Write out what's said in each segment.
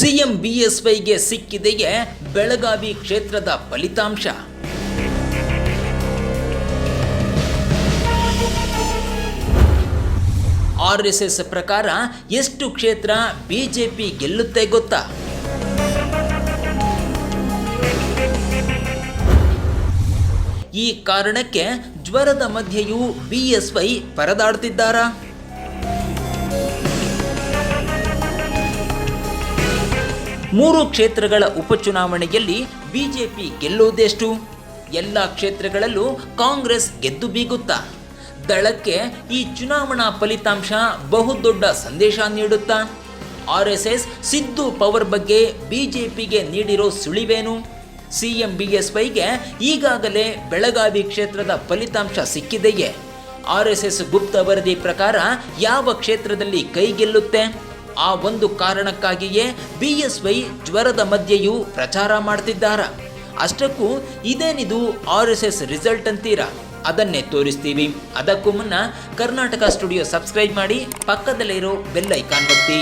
CM ಬಿಎಸ್ವೈಗೆ ಸಿಕ್ಕಿದೆಯೇ Belagavi ಕ್ಷೇತ್ರದ ಫಲಿತಾಂಶ? RSS ಪ್ರಕಾರ ಎಷ್ಟು ಕ್ಷೇತ್ರ ಬಿಜೆಪಿ ಗೆಲ್ಲುತ್ತೆ ಗೊತ್ತಾ? ಈ ಕಾರಣಕ್ಕೆ ಜ್ವರದ ಮಧ್ಯೆಯೂ ಬಿಎಸ್ವೈ ಪರದಾಡ್ತಿದ್ದಾರಾ? ಮೂರು ಕ್ಷೇತ್ರಗಳ ಉಪಚುನಾವಣೆಯಲ್ಲಿ ಬಿಜೆಪಿ ಗೆಲ್ಲುವುದೆಷ್ಟು? ಎಲ್ಲ ಕ್ಷೇತ್ರಗಳಲ್ಲೂ ಕಾಂಗ್ರೆಸ್ ಗೆದ್ದು ಬೀಗುತ್ತಾ? ದಳಕ್ಕೆ ಈ ಚುನಾವಣಾ ಫಲಿತಾಂಶ ಬಹುದೊಡ್ಡ ಸಂದೇಶ ನೀಡುತ್ತಾ? ಆರ್ಎಸ್ಎಸ್ ಸಿದ್ದು ಪವರ್ ಬಗ್ಗೆ ಬಿಜೆಪಿಗೆ ನೀಡಿರೋ ಸುಳಿವೇನು? ಸಿಎಂ ಬಿಎಸ್ವೈಗೆ ಈಗಾಗಲೇ ಬೆಳಗಾವಿ ಕ್ಷೇತ್ರದ ಫಲಿತಾಂಶ ಸಿಕ್ಕಿದೆಯೇ? ಆರ್ಎಸ್ಎಸ್ ಗುಪ್ತ ವರದಿ ಪ್ರಕಾರ ಯಾವ ಕ್ಷೇತ್ರದಲ್ಲಿ ಕೈಗೆಲ್ಲುತ್ತೆ? ಆ ಒಂದು ಕಾರಣಕ್ಕಾಗಿಯೇ ಬಿಎಸ್ವೈ ಜ್ವರದ ಮಧ್ಯೆಯೂ ಪ್ರಚಾರ ಮಾಡ್ತಿದ್ದಾರಾ? ಅಷ್ಟಕ್ಕೂ ಇದೇನಿದು ಆರ್ಎಸ್ಎಸ್ ರಿಸಲ್ಟ್ ಅಂತೀರಾ? ಅದನ್ನೇ ತೋರಿಸ್ತೀವಿ. ಅದಕ್ಕೂ ಮುನ್ನ ಕರ್ನಾಟಕ ಸ್ಟುಡಿಯೋ ಸಬ್ಸ್ಕ್ರೈಬ್ ಮಾಡಿ, ಪಕ್ಕದಲ್ಲೇ ಇರೋ ಬೆಲ್ ಐಕಾನ್ ಒತ್ತಿ.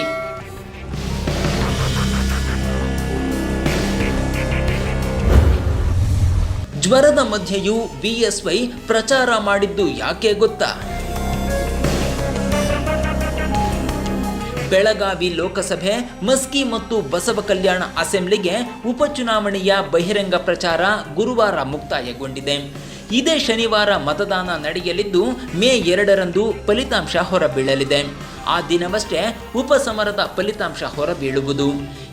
ಜ್ವರದ ಮಧ್ಯೆಯೂ ಬಿಎಸ್ವೈ ಪ್ರಚಾರ ಮಾಡಿದ್ದು ಯಾಕೆ ಗೊತ್ತಾ? ಬೆಳಗಾವಿ ಲೋಕಸಭೆ, ಮಸ್ಕಿ ಮತ್ತು ಬಸವಕಲ್ಯಾಣ ಅಸೆಂಬ್ಲಿಗೆ ಉಪಚುನಾವಣೆಯ ಬಹಿರಂಗ ಪ್ರಚಾರ ಗುರುವಾರ ಮುಕ್ತಾಯಗೊಂಡಿದೆ. ಇದೇ ಶನಿವಾರ ಮತದಾನ ನಡೆಯಲಿದ್ದು ಮೇ 2ರಂದು ಫಲಿತಾಂಶ ಹೊರಬೀಳಲಿದೆ. ಆ ದಿನವಷ್ಟೇ ಉಪಸಮರದ ಫಲಿತಾಂಶ ಹೊರಬೀಳುವುದು.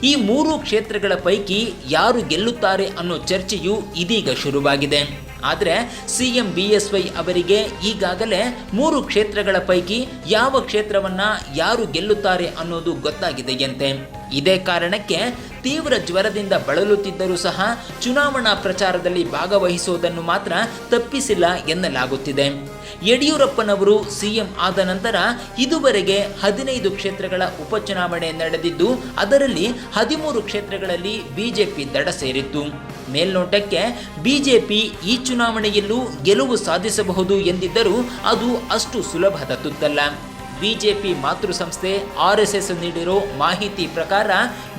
ಈ ಮೂರು ಕ್ಷೇತ್ರಗಳ ಪೈಕಿ ಯಾರು ಗೆಲ್ಲುತ್ತಾರೆ ಅನ್ನೋ ಚರ್ಚೆಯು ಇದೀಗ ಶುರುವಾಗಿದೆ. ಆದರೆ ಸಿಎಂ ಬಿಎಸ್ವೈ ಅವರಿಗೆ ಈಗಾಗಲೇ ಮೂರು ಕ್ಷೇತ್ರಗಳ ಪೈಕಿ ಯಾವ ಕ್ಷೇತ್ರವನ್ನ ಯಾರು ಗೆಲ್ಲುತ್ತಾರೆ ಅನ್ನೋದು ಗೊತ್ತಾಗಿದೆಯಂತೆ. ಇದೇ ಕಾರಣಕ್ಕೆ ತೀವ್ರ ಜ್ವರದಿಂದ ಬಳಲುತ್ತಿದ್ದರೂ ಸಹ ಚುನಾವಣಾ ಪ್ರಚಾರದಲ್ಲಿ ಭಾಗವಹಿಸುವುದನ್ನು ಮಾತ್ರ ತಪ್ಪಿಸಿಲ್ಲ ಎನ್ನಲಾಗುತ್ತಿದೆ. ಯಡಿಯೂರಪ್ಪನವರು ಸಿಎಂ ಆದ ನಂತರ ಇದುವರೆಗೆ 15 ಕ್ಷೇತ್ರಗಳ ಉಪಚುನಾವಣೆ ನಡೆದಿದ್ದು, ಅದರಲ್ಲಿ 13 ಕ್ಷೇತ್ರಗಳಲ್ಲಿ ಬಿಜೆಪಿ ದಡ ಸೇರಿತ್ತು. ಮೇಲ್ನೋಟಕ್ಕೆ ಬಿಜೆಪಿ ಈ ಚುನಾವಣೆಯಲ್ಲೂ ಗೆಲುವು ಸಾಧಿಸಬಹುದು ಎಂದಿದ್ದರೂ ಅದು ಅಷ್ಟು ಸುಲಭದ ತುತ್ತಲ್ಲ. ಬಿಜೆಪಿ ಮಾತೃ ಸಂಸ್ಥೆ ಆರ್ಎಸ್ಎಸ್ ನೀಡಿರೋ ಮಾಹಿತಿ ಪ್ರಕಾರ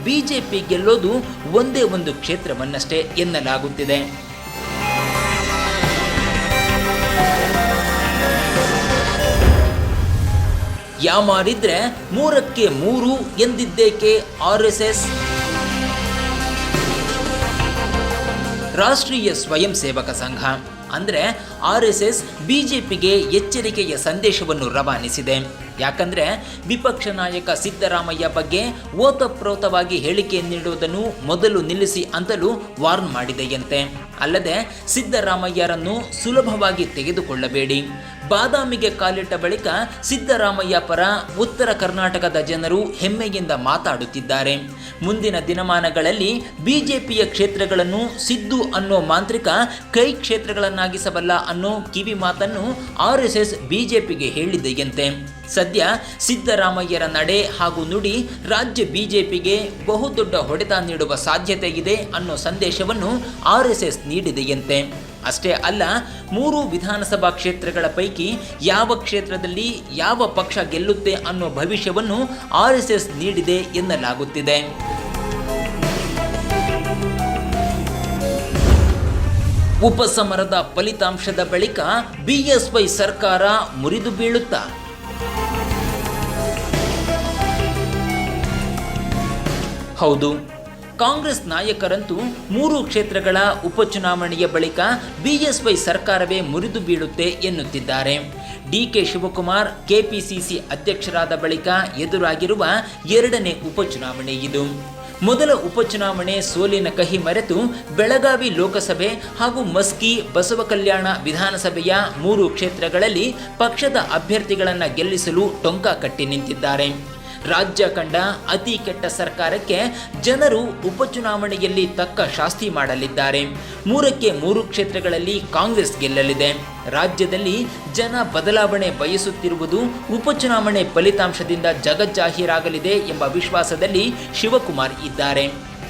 ಬಿಜೆಪಿ ಗೆಲ್ಲೋದು ಒಂದೇ ಒಂದು ಕ್ಷೇತ್ರವನ್ನಷ್ಟೇ ಎನ್ನಲಾಗುತ್ತಿದೆ. ಯಾಮಾರಿದ್ರೆ 3ಕ್ಕೆ 3 ಎಂದಿದ್ದೇಕೆ ಆರ್ಎಸ್ಎಸ್? ರಾಷ್ಟ್ರೀಯ ಸ್ವಯಂ ಸೇವಕ ಸಂಘ ಅಂದರೆ ಆರ್ಎಸ್ಎಸ್ ಬಿಜೆಪಿಗೆ ಎಚ್ಚರಿಕೆಯ ಸಂದೇಶವನ್ನು ರವಾನಿಸಿದೆ. ಯಾಕಂದ್ರೆ ವಿಪಕ್ಷ ನಾಯಕ ಸಿದ್ದರಾಮಯ್ಯ ಬಗ್ಗೆ ಓತಪ್ರೋತವಾಗಿ ಹೇಳಿಕೆ ನೀಡುವುದನ್ನು ಮೊದಲು ನಿಲ್ಲಿಸಿ ಅಂತಲೂ ವಾರ್ನ್ ಮಾಡಿದೆಯಂತೆ. ಅಲ್ಲದೆ ಸಿದ್ದರಾಮಯ್ಯರನ್ನು ಸುಲಭವಾಗಿ ತೆಗೆದುಕೊಳ್ಳಬೇಡಿ. ಬಾದಾಮಿಗೆ ಕಾಲಿಟ್ಟ ಬಳಿಕ ಸಿದ್ದರಾಮಯ್ಯ ಪರ ಉತ್ತರ ಕರ್ನಾಟಕದ ಜನರು ಹೆಮ್ಮೆಯಿಂದ ಮಾತಾಡುತ್ತಿದ್ದಾರೆ. ಮುಂದಿನ ದಿನಮಾನಗಳಲ್ಲಿ ಬಿಜೆಪಿಯ ಕ್ಷೇತ್ರಗಳನ್ನು ಸಿದ್ದು ಅನ್ನೋ ಮಾಂತ್ರಿಕ ಕೈ ಕ್ಷೇತ್ರಗಳನ್ನಾಗಿಸಬಲ್ಲ ಅನ್ನೋ ಕಿವಿ ಮಾತನ್ನು ಆರ್ಎಸ್ಎಸ್ ಬಿಜೆಪಿಗೆ ಹೇಳಿದೆಯಂತೆ. ಸದ್ಯ ಸಿದ್ದರಾಮಯ್ಯರ ನಡೆ ಹಾಗೂ ನುಡಿ ರಾಜ್ಯ ಬಿಜೆಪಿಗೆ ಬಹುದೊಡ್ಡ ಹೊಡೆತ ನೀಡುವ ಸಾಧ್ಯತೆ ಇದೆ ಅನ್ನೋ ಸಂದೇಶವನ್ನು ಆರ್ಎಸ್ಎಸ್ ನೀಡಿದೆಯಂತೆ. ಅಷ್ಟೇ ಅಲ್ಲ, 3 ವಿಧಾನಸಭಾ ಕ್ಷೇತ್ರಗಳ ಪೈಕಿ ಯಾವ ಕ್ಷೇತ್ರದಲ್ಲಿ ಯಾವ ಪಕ್ಷ ಗೆಲ್ಲುತ್ತೆ ಅನ್ನೋ ಭವಿಷ್ಯವನ್ನು ಆರ್ಎಸ್ಎಸ್ ನೀಡಿದೆ ಎನ್ನಲಾಗುತ್ತಿದೆ. ಉಪಸಮರದ ಫಲಿತಾಂಶದ ಬಳಿಕ ಬಿಎಸ್ವೈ ಸರ್ಕಾರ ಮುರಿದು ಬೀಳುತ್ತಾ? ಹೌದು, ಕಾಂಗ್ರೆಸ್ ನಾಯಕರಂತೂ 3 ಕ್ಷೇತ್ರಗಳ ಉಪಚುನಾವಣೆಯ ಬಳಿಕ ಬಿಎಸ್ವೈ ಸರ್ಕಾರವೇ ಮುರಿದು ಬೀಳುತ್ತೆ ಎನ್ನುತ್ತಿದ್ದಾರೆ. ಡಿಕೆ ಶಿವಕುಮಾರ್ ಕೆಪಿಸಿಸಿ ಅಧ್ಯಕ್ಷರಾದ ಬಳಿಕ ಎದುರಾಗಿರುವ 2ನೇ ಉಪಚುನಾವಣೆ ಇದು. ಮೊದಲ ಉಪಚುನಾವಣೆ ಸೋಲಿನ ಕಹಿ ಮರೆತು ಬೆಳಗಾವಿ ಲೋಕಸಭೆ ಹಾಗೂ ಮಸ್ಕಿ ಬಸವಕಲ್ಯಾಣ ವಿಧಾನಸಭೆಯ 3 ಕ್ಷೇತ್ರಗಳಲ್ಲಿ ಪಕ್ಷದ ಅಭ್ಯರ್ಥಿಗಳನ್ನು ಗೆಲ್ಲಿಸಲು ಟೊಂಕ ಕಟ್ಟಿ ನಿಂತಿದ್ದಾರೆ. ರಾಜ್ಯ ಕಂಡ ಅತಿ ಕೆಟ್ಟ ಸರ್ಕಾರಕ್ಕೆ ಜನರು ಉಪಚುನಾವಣೆಯಲ್ಲಿ ತಕ್ಕ ಶಾಸ್ತಿ ಮಾಡಲಿದ್ದಾರೆ. 3ಕ್ಕೆ 3 ಕ್ಷೇತ್ರಗಳಲ್ಲಿ ಕಾಂಗ್ರೆಸ್ ಗೆಲ್ಲಲಿದೆ. ರಾಜ್ಯದಲ್ಲಿ ಜನ ಬದಲಾವಣೆ ಬಯಸುತ್ತಿರುವುದು ಉಪಚುನಾವಣೆ ಫಲಿತಾಂಶದಿಂದ ಜಗಜ್ಜಾಹೀರಾಗಲಿದೆ ಎಂಬ ವಿಶ್ವಾಸದಲ್ಲಿ ಶಿವಕುಮಾರ್ ಇದ್ದಾರೆ.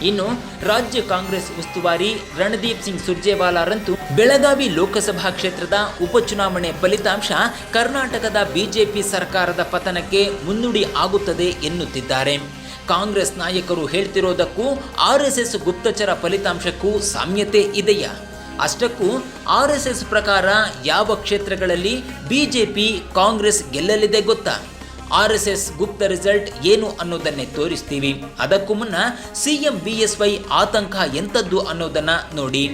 ಇನ್ನು ರಾಜ್ಯ ಕಾಂಗ್ರೆಸ್ ಉಸ್ತುವಾರಿ ರಣದೀಪ್ ಸಿಂಗ್ ಸುರ್ಜೇವಾಲಾರಂತೂ ಬೆಳಗಾವಿ ಲೋಕಸಭಾ ಕ್ಷೇತ್ರದ ಉಪಚುನಾವಣೆ ಫಲಿತಾಂಶ ಕರ್ನಾಟಕದ ಬಿಜೆಪಿ ಸರ್ಕಾರದ ಪತನಕ್ಕೆ ಮುನ್ನುಡಿ ಆಗುತ್ತದೆ ಎನ್ನುತ್ತಿದ್ದಾರೆ. ಕಾಂಗ್ರೆಸ್ ನಾಯಕರು ಹೇಳ್ತಿರೋದಕ್ಕೂ RSS ಗುಪ್ತಚರ ಫಲಿತಾಂಶಕ್ಕೂ ಸಾಮ್ಯತೆ ಇದೆಯಾ? ಅಷ್ಟಕ್ಕೂ RSS ಪ್ರಕಾರ ಯಾವ ಕ್ಷೇತ್ರಗಳಲ್ಲಿ ಬಿಜೆಪಿ ಕಾಂಗ್ರೆಸ್ ಗೆಲ್ಲಲಿದೆ ಗೊತ್ತಾ? RSS ಗುಪ್ತ ರಿಸಲ್ಟ್ ಏನು ಅನ್ನೋದನ್ನೇ ತೋರಿಸ್ತೀವಿ. ಅದಕ್ಕೂ ಮುನ್ನ CM BSY ಆತಂಕ ಎಂಥದ್ದು ಅನ್ನೋದನ್ನ ನೋಡಿ.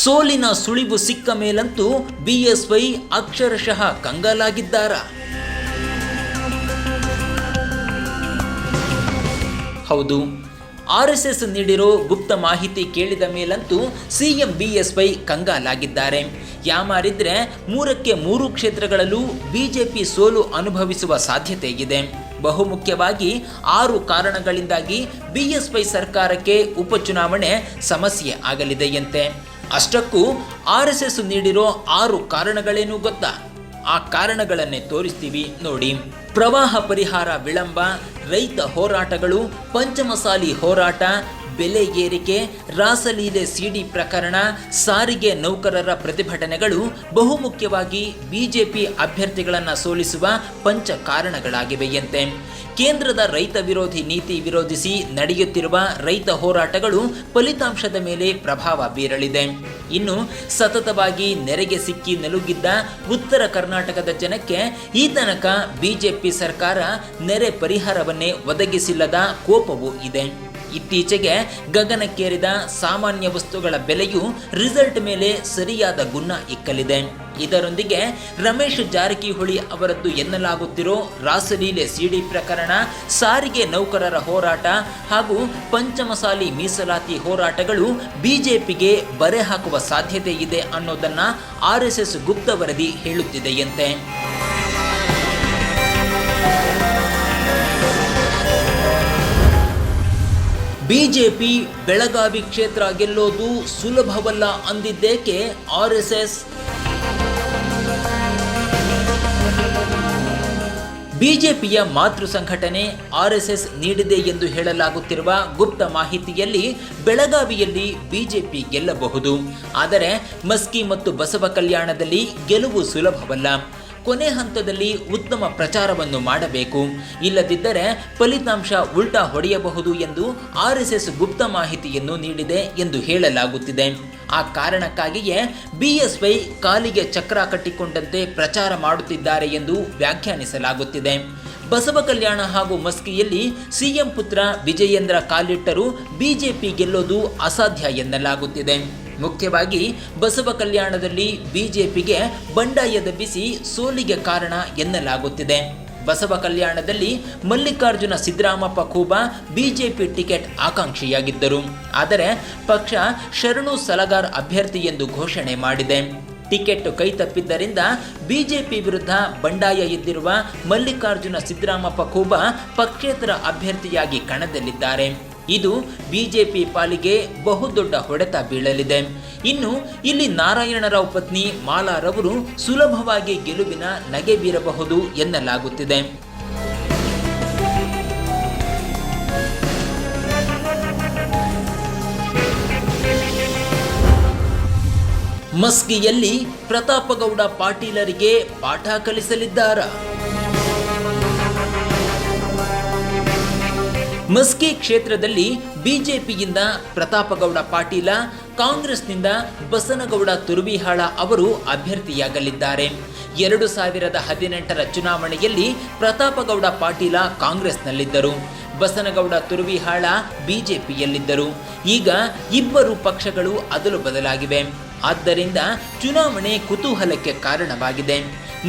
ಸೋಲಿನ ಸುಳಿವು ಸಿಕ್ಕ ಮೇಲಂತೂ BSY ಅಕ್ಷರಶಃ ಕಂಗಾಲಾಗಿದ್ದಾರಾ? ಹೌದು, RSS ನೀಡಿರೋ ಗುಪ್ತ ಮಾಹಿತಿ ಕೇಳಿದ ಮೇಲಂತೂ CM BSY ಕಂಗಾಲಾಗಿದ್ದಾರೆ. ಯಾಮಾರಿದ್ರೆ 3ಕ್ಕೆ 3 ಕ್ಷೇತ್ರಗಳಲ್ಲೂ ಬಿಜೆಪಿ ಸೋಲು ಅನುಭವಿಸುವ ಸಾಧ್ಯತೆ ಇದೆ. ಬಹುಮುಖ್ಯವಾಗಿ 6 ಕಾರಣಗಳಿಂದಾಗಿ BSY ಸರ್ಕಾರಕ್ಕೆ ಉಪಚುನಾವಣೆ ಸಮಸ್ಯೆ ಆಗಲಿದೆಯಂತೆ. ಅಷ್ಟಕ್ಕೂ RSS ನೀಡಿರೋ 6 ಕಾರಣಗಳೇನು ಗೊತ್ತಾ? ಆ ಕಾರಣಗಳನ್ನೇ ತೋರಿಸ್ತೀವಿ ನೋಡಿ. ಪ್ರವಾಹ ಪರಿಹಾರ ವಿಳಂಬ, ರೈತ ಹೋರಾಟಗಳು, ಪಂಚಮಸಾಲಿ ಹೋರಾಟ, ಬೆಲೆ ಏರಿಕೆ, ರಾಸಲೀಲೆ CD ಪ್ರಕರಣ, ಸಾರಿಗೆ ನೌಕರರ ಪ್ರತಿಭಟನೆಗಳು ಬಹುಮುಖ್ಯವಾಗಿ ಬಿಜೆಪಿ ಅಭ್ಯರ್ಥಿಗಳನ್ನು ಸೋಲಿಸುವ ಪಂಚ ಕಾರಣಗಳಾಗಿವೆಯಂತೆ. ಕೇಂದ್ರದ ರೈತ ವಿರೋಧಿ ನೀತಿ ವಿರೋಧಿಸಿ ನಡೆಯುತ್ತಿರುವ ರೈತ ಹೋರಾಟಗಳು ಫಲಿತಾಂಶದ ಮೇಲೆ ಪ್ರಭಾವ ಬೀರಲಿದೆ. ಇನ್ನು ಸತತವಾಗಿ ನೆರೆಗೆ ಸಿಕ್ಕಿ ನಲುಗಿದ್ದ ಉತ್ತರ ಕರ್ನಾಟಕದ ಜನಕ್ಕೆ ಈ ತನಕ ಬಿಜೆಪಿ ಸರ್ಕಾರ ನೆರೆ ಪರಿಹಾರವನ್ನೇ ಒದಗಿಸಿಲ್ಲದ ಕೋಪವೂ ಇದೆ. ಇತ್ತೀಚೆಗೆ ಗಗನಕ್ಕೇರಿದ ಸಾಮಾನ್ಯ ವಸ್ತುಗಳ ಬೆಲೆಯು ರಿಸಲ್ಟ್ ಮೇಲೆ ಸರಿಯಾದ ಗುನ್ನ ಇಕ್ಕಲಿದೆ. ಇದರೊಂದಿಗೆ ರಮೇಶ್ ಜಾರಕಿಹೊಳಿ ಅವರದ್ದು ಎನ್ನಲಾಗುತ್ತಿರೋ ರಾಸಲೀಲೆ CD ಪ್ರಕರಣ, ಸಾರಿಗೆ ನೌಕರರ ಹೋರಾಟ ಹಾಗೂ ಪಂಚಮಸಾಲಿ ಮೀಸಲಾತಿ ಹೋರಾಟಗಳು ಬಿಜೆಪಿಗೆ ಬರೆ ಹಾಕುವ ಸಾಧ್ಯತೆ ಇದೆ ಅನ್ನೋದನ್ನ RSS ಗುಪ್ತ ವರದಿ ಹೇಳುತ್ತಿದೆಯಂತೆ. ಬಿಜೆಪಿ ಬೆಳಗಾವಿ ಕ್ಷೇತ್ರ ಗೆಲ್ಲೋದು ಸುಲಭವಲ್ಲ ಅಂದಿದ್ದೇಕೆ RSS? ಬಿಜೆಪಿಯ ಮಾತೃ ಸಂಘಟನೆ RSS ನೀಡಿದೆ ಎಂದು ಹೇಳಲಾಗುತ್ತಿರುವ ಗುಪ್ತ ಮಾಹಿತಿಯಲ್ಲಿ ಬೆಳಗಾವಿಯಲ್ಲಿ ಬಿಜೆಪಿ ಗೆಲ್ಲಬಹುದು. ಆದರೆ ಮಸ್ಕಿ ಮತ್ತು ಬಸವ ಕಲ್ಯಾಣದಲ್ಲಿ ಗೆಲುವು ಸುಲಭವಲ್ಲ. ಕೊನೆ ಹಂತದಲ್ಲಿ ಉತ್ತಮ ಪ್ರಚಾರವನ್ನು ಮಾಡಬೇಕು, ಇಲ್ಲದಿದ್ದರೆ ಫಲಿತಾಂಶ ಉಲ್ಟಾ ಹೊಡೆಯಬಹುದು ಎಂದು RSS ಗುಪ್ತ ಮಾಹಿತಿಯನ್ನು ನೀಡಿದೆ ಎಂದು ಹೇಳಲಾಗುತ್ತಿದೆ. ಆ ಕಾರಣಕ್ಕಾಗಿಯೇ BSY ಕಾಲಿಗೆ ಚಕ್ರ ಕಟ್ಟಿಕೊಂಡಂತೆ ಪ್ರಚಾರ ಮಾಡುತ್ತಿದ್ದಾರೆ ಎಂದು ವ್ಯಾಖ್ಯಾನಿಸಲಾಗುತ್ತಿದೆ. ಬಸವ ಕಲ್ಯಾಣ ಹಾಗೂ ಮಸ್ಕಿಯಲ್ಲಿ CM ಪುತ್ರ ವಿಜಯೇಂದ್ರ ಕಾಲಿಟ್ಟರೂ ಬಿಜೆಪಿ ಗೆಲ್ಲೋದು ಅಸಾಧ್ಯ ಎನ್ನಲಾಗುತ್ತಿದೆ. ಮುಖ್ಯವಾಗಿ ಬಸವ ಕಲ್ಯಾಣದಲ್ಲಿ ಬಿಜೆಪಿಗೆ ಬಂಡಾಯದೆಬ್ಬಿಸಿ ಸೋಲಿಗೆ ಕಾರಣ ಎನ್ನಲಾಗುತ್ತಿದೆ. ಬಸವ ಕಲ್ಯಾಣದಲ್ಲಿ ಮಲ್ಲಿಕಾರ್ಜುನ ಸಿದ್ದರಾಮಪ್ಪ ಖೂಬಾ ಬಿಜೆಪಿ ಟಿಕೆಟ್ ಆಕಾಂಕ್ಷಿಯಾಗಿದ್ದರು. ಆದರೆ ಪಕ್ಷ ಶರಣು ಸಲಗಾರ್ ಅಭ್ಯರ್ಥಿ ಎಂದು ಘೋಷಣೆ ಮಾಡಿದೆ. ಟಿಕೆಟ್ ಕೈತಪ್ಪಿದ್ದರಿಂದ ಬಿಜೆಪಿ ವಿರುದ್ಧ ಬಂಡಾಯ ಎದ್ದಿರುವ ಮಲ್ಲಿಕಾರ್ಜುನ ಸಿದ್ದರಾಮಪ್ಪ ಖೂಬಾ ಪಕ್ಷೇತರ ಅಭ್ಯರ್ಥಿಯಾಗಿ ಕಣದಲ್ಲಿದ್ದಾರೆ. ಇದು ಬಿಜೆಪಿ ಪಾಲಿಗೆ ಬಹುದೊಡ್ಡ ಹೊಡೆತ ಬೀಳಲಿದೆ. ಇನ್ನು ಇಲ್ಲಿ ನಾರಾಯಣರಾವ್ ಪತ್ನಿ ಮಾಲಾರವರು ಸುಲಭವಾಗಿ ಗೆಲುವಿನ ನಗೆ ಬೀರಬಹುದು ಎನ್ನಲಾಗುತ್ತಿದೆ. ಮಸ್ಕಿಯಲ್ಲಿ ಪ್ರತಾಪಗೌಡ ಪಾಟೀಲರಿಗೆ ಪಾಠ ಕಲಿಸಲಿದ್ದಾರಾ? ಮಸ್ಕಿ ಕ್ಷೇತ್ರದಲ್ಲಿ ಬಿಜೆಪಿಯಿಂದ ಪ್ರತಾಪಗೌಡ ಪಾಟೀಲ, ಕಾಂಗ್ರೆಸ್ನಿಂದ ಬಸನಗೌಡ ತುರ್ವಿಹಾಳ ಅವರು ಅಭ್ಯರ್ಥಿಯಾಗಲಿದ್ದಾರೆ. 2018ರ ಚುನಾವಣೆಯಲ್ಲಿ ಪ್ರತಾಪಗೌಡ ಪಾಟೀಲ ಕಾಂಗ್ರೆಸ್ನಲ್ಲಿದ್ದರು, ಬಸನಗೌಡ ತುರ್ವಿಹಾಳ ಬಿಜೆಪಿಯಲ್ಲಿದ್ದರು. ಈಗ ಇಬ್ಬರು ಪಕ್ಷಗಳು ಅದಲು ಬದಲಾಗಿವೆ. ಆದ್ದರಿಂದ ಚುನಾವಣೆ ಕುತೂಹಲಕ್ಕೆ ಕಾರಣವಾಗಿದೆ.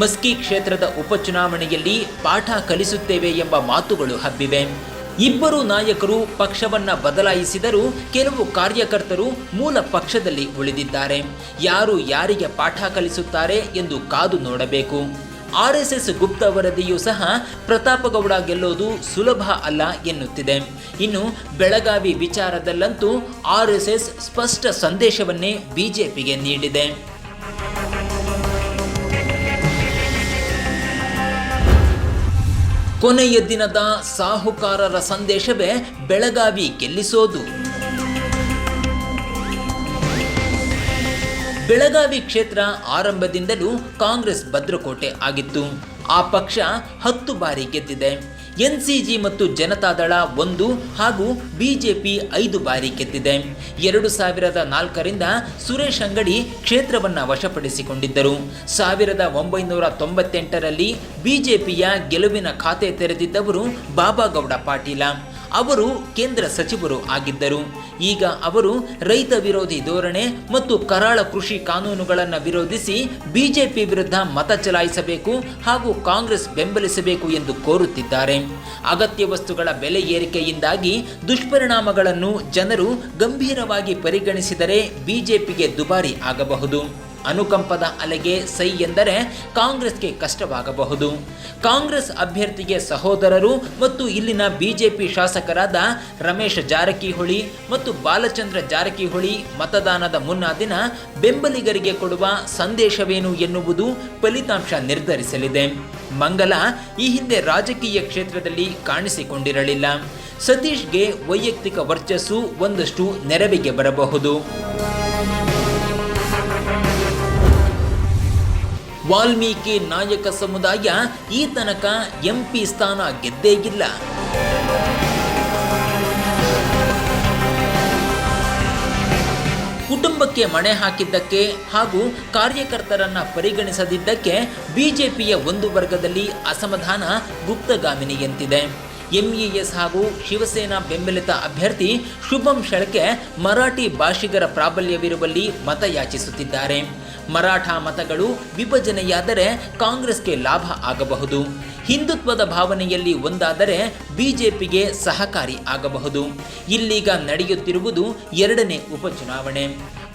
ಮಸ್ಕಿ ಕ್ಷೇತ್ರದ ಉಪಚುನಾವಣೆಯಲ್ಲಿ ಪಾಠ ಕಲಿಸುತ್ತೇವೆ ಎಂಬ ಮಾತುಗಳು ಹಬ್ಬಿವೆ. ಇಬ್ಬರು ನಾಯಕರು ಪಕ್ಷವನ್ನ ಬದಲಾಯಿಸಿದರೂ ಕೆಲವು ಕಾರ್ಯಕರ್ತರು ಮೂಲ ಪಕ್ಷದಲ್ಲಿ ಉಳಿದಿದ್ದಾರೆ. ಯಾರು ಯಾರಿಗೆ ಪಾಠ ಕಲಿಸುತ್ತಾರೆ ಎಂದು ಕಾದು ನೋಡಬೇಕು. RSS ಗುಪ್ತ ವರದಿಯೂ ಸಹ ಪ್ರತಾಪಗೌಡ ಗೆಲ್ಲೋದು ಸುಲಭ ಅಲ್ಲ ಎನ್ನುತ್ತಿದೆ. ಇನ್ನು ಬೆಳಗಾವಿ ವಿಚಾರದಲ್ಲಂತೂ RSS ಸ್ಪಷ್ಟ ಸಂದೇಶವನ್ನೇ ಬಿಜೆಪಿಗೆ ನೀಡಿದೆ. ಕೊನೆಯ ದಿನದ ಸಾಹುಕಾರರ ಸಂದೇಶವೇ ಬೆಳಗಾವಿ ಗೆಲ್ಲಿಸೋದು. ಬೆಳಗಾವಿ ಕ್ಷೇತ್ರ ಆರಂಭದಿಂದಲೂ ಕಾಂಗ್ರೆಸ್ ಭದ್ರಕೋಟೆ ಆಗಿತ್ತು. ಆ ಪಕ್ಷ 10 ಬಾರಿ ಗೆದ್ದಿದೆ. ಎನ್ಸಿಜಿ ಮತ್ತು ಜನತಾದಳ 1 ಹಾಗೂ ಬಿಜೆಪಿ 5 ಬಾರಿ ಗೆದ್ದಿದೆ. 2004ರಿಂದ ಸುರೇಶ್ ಅಂಗಡಿ ಕ್ಷೇತ್ರವನ್ನು ವಶಪಡಿಸಿಕೊಂಡಿದ್ದರು. 1998ರಲ್ಲಿ ಬಿಜೆಪಿಯ ಗೆಲುವಿನ ಖಾತೆ ತೆರೆದಿದ್ದವರು ಬಾಬಾಗೌಡ ಪಾಟೀಲ. ಅವರು ಕೇಂದ್ರ ಸಚಿವರು ಆಗಿದ್ದರು. ಈಗ ಅವರು ರೈತ ವಿರೋಧಿ ಧೋರಣೆ ಮತ್ತು ಕರಾಳ ಕೃಷಿ ಕಾನೂನುಗಳನ್ನು ವಿರೋಧಿಸಿ ಬಿಜೆಪಿ ವಿರುದ್ಧ ಮತ ಚಲಾಯಿಸಬೇಕು ಹಾಗೂ ಕಾಂಗ್ರೆಸ್ ಬೆಂಬಲಿಸಬೇಕು ಎಂದು ಕೋರುತ್ತಿದ್ದಾರೆ. ಅಗತ್ಯ ವಸ್ತುಗಳ ಬೆಲೆ ಏರಿಕೆಯಿಂದಾಗಿ ದುಷ್ಪರಿಣಾಮಗಳನ್ನು ಜನರು ಗಂಭೀರವಾಗಿ ಪರಿಗಣಿಸಿದರೆ ಬಿಜೆಪಿಗೆ ದುಬಾರಿ ಆಗಬಹುದು. ಅನುಕಂಪದ ಅಲೆಗೆ ಸೈ ಎಂದರೆ ಕಾಂಗ್ರೆಸ್ಗೆ ಕಷ್ಟವಾಗಬಹುದು. ಕಾಂಗ್ರೆಸ್ ಅಭ್ಯರ್ಥಿಗೆ ಸಹೋದರರು ಮತ್ತು ಇಲ್ಲಿನ ಬಿಜೆಪಿ ಶಾಸಕರಾದ ರಮೇಶ್ ಜಾರಕಿಹೊಳಿ ಮತ್ತು ಬಾಲಚಂದ್ರ ಜಾರಕಿಹೊಳಿ ಮತದಾನದ ಮುನ್ನಾ ದಿನ ಬೆಂಬಲಿಗರಿಗೆ ಕೊಡುವ ಸಂದೇಶವೇನು ಎನ್ನುವುದು ಫಲಿತಾಂಶ ನಿರ್ಧರಿಸಲಿದೆ. ಮಂಗಲ ಈ ಹಿಂದೆ ರಾಜಕೀಯ ಕ್ಷೇತ್ರದಲ್ಲಿ ಕಾಣಿಸಿಕೊಂಡಿರಲಿಲ್ಲ. ಸತೀಶ್ಗೆ ವೈಯಕ್ತಿಕ ವರ್ಚಸ್ಸು ಒಂದಷ್ಟು ನೆರವಿಗೆ ಬರಬಹುದು. ವಾಲ್ಮೀಕಿ ನಾಯಕ ಸಮುದಾಯ ಈ ತನಕ ಎಂಪಿ ಸ್ಥಾನ ಗೆದ್ದೇ ಇಲ್ಲ. ಕುಟುಂಬಕ್ಕೆ ಮಣೆ ಹಾಕಿದ್ದಕ್ಕೆ ಹಾಗೂ ಕಾರ್ಯಕರ್ತರನ್ನ ಪರಿಗಣಿಸದಿದ್ದಕ್ಕೆ ಬಿಜೆಪಿಯ ಒಂದು ವರ್ಗದಲ್ಲಿ ಅಸಮಾಧಾನ ಗುಪ್ತಗಾಮಿನಿಯಂತಿದೆ. ಎಂಇಎಸ್ ಹಾಗೂ ಶಿವಸೇನಾ ಬೆಂಬಲಿತ ಅಭ್ಯರ್ಥಿ ಶುಭಂ ಶೆಳ್ಕೆ ಮರಾಠಿ ಭಾಷಿಗರ ಪ್ರಾಬಲ್ಯವಿರುವಲ್ಲಿ ಮತಯಾಚಿಸುತ್ತಿದ್ದಾರೆ. ಮರಾಠ ಮತಗಳು ವಿಭಜನೆಯಾದರೆ ಕಾಂಗ್ರೆಸ್ಗೆ ಲಾಭ ಆಗಬಹುದು. ಹಿಂದುತ್ವದ ಭಾವನೆಯಲ್ಲಿ ಒಂದಾದರೆ ಬಿಜೆಪಿಗೆ ಸಹಕಾರಿ ಆಗಬಹುದು. ಇಲ್ಲೀಗ ನಡೆಯುತ್ತಿರುವುದು 2ನೇ ಉಪಚುನಾವಣೆ.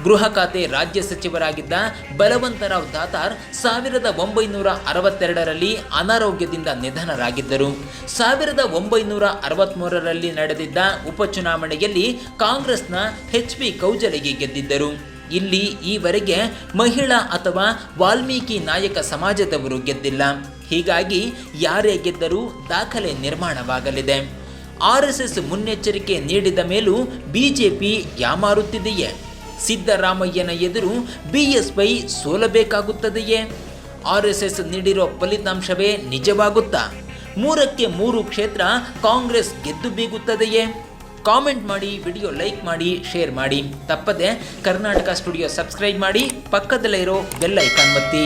ಗೃಹ ಖಾತೆ ರಾಜ್ಯ ಸಚಿವರಾಗಿದ್ದ ಬಲವಂತರಾವ್ ದಾತಾರ್ 1962ರಲ್ಲಿ ಅನಾರೋಗ್ಯದಿಂದ ನಿಧನರಾಗಿದ್ದರು. 1963ರಲ್ಲಿ ನಡೆದಿದ್ದ ಉಪಚುನಾವಣೆಯಲ್ಲಿ ಕಾಂಗ್ರೆಸ್ನ HP ಕೌಜಲಗಿ ಗೆದ್ದಿದ್ದರು. ಇಲ್ಲಿ ಈವರೆಗೆ ಮಹಿಳಾ ಅಥವಾ ವಾಲ್ಮೀಕಿ ನಾಯಕ ಸಮಾಜದವರು ಗೆದ್ದಿಲ್ಲ. ಹೀಗಾಗಿ ಯಾರೇ ಗೆದ್ದರೂ ದಾಖಲೆ ನಿರ್ಮಾಣವಾಗಲಿದೆ. RSS ಮುನ್ನೆಚ್ಚರಿಕೆ ನೀಡಿದ ಮೇಲೂ ಬಿಜೆಪಿ ಯಾಮಾರುತ್ತಿದೆಯೇ? ಸಿದ್ದರಾಮಯ್ಯನ ಎದುರು BSY ಸೋಲಬೇಕಾಗುತ್ತದೆಯೇ? RSS ನೀಡಿರೋ ಫಲಿತಾಂಶವೇ ನಿಜವಾಗುತ್ತಾ? 3ಕ್ಕೆ 3 ಕ್ಷೇತ್ರ ಕಾಂಗ್ರೆಸ್ ಗೆದ್ದು ಬೀಗುತ್ತದೆಯೇ? ಕಾಮೆಂಟ್ ಮಾಡಿ, ವಿಡಿಯೋ ಲೈಕ್ ಮಾಡಿ, ಶೇರ್ ಮಾಡಿ. ತಪ್ಪದೆ ಕರ್ನಾಟಕ ಸ್ಟುಡಿಯೋ ಸಬ್ಸ್ಕ್ರೈಬ್ ಮಾಡಿ, ಪಕ್ಕದಲ್ಲೇ ಇರೋ ಬೆಲ್ ಐಕಾನ್ ಒತ್ತಿ.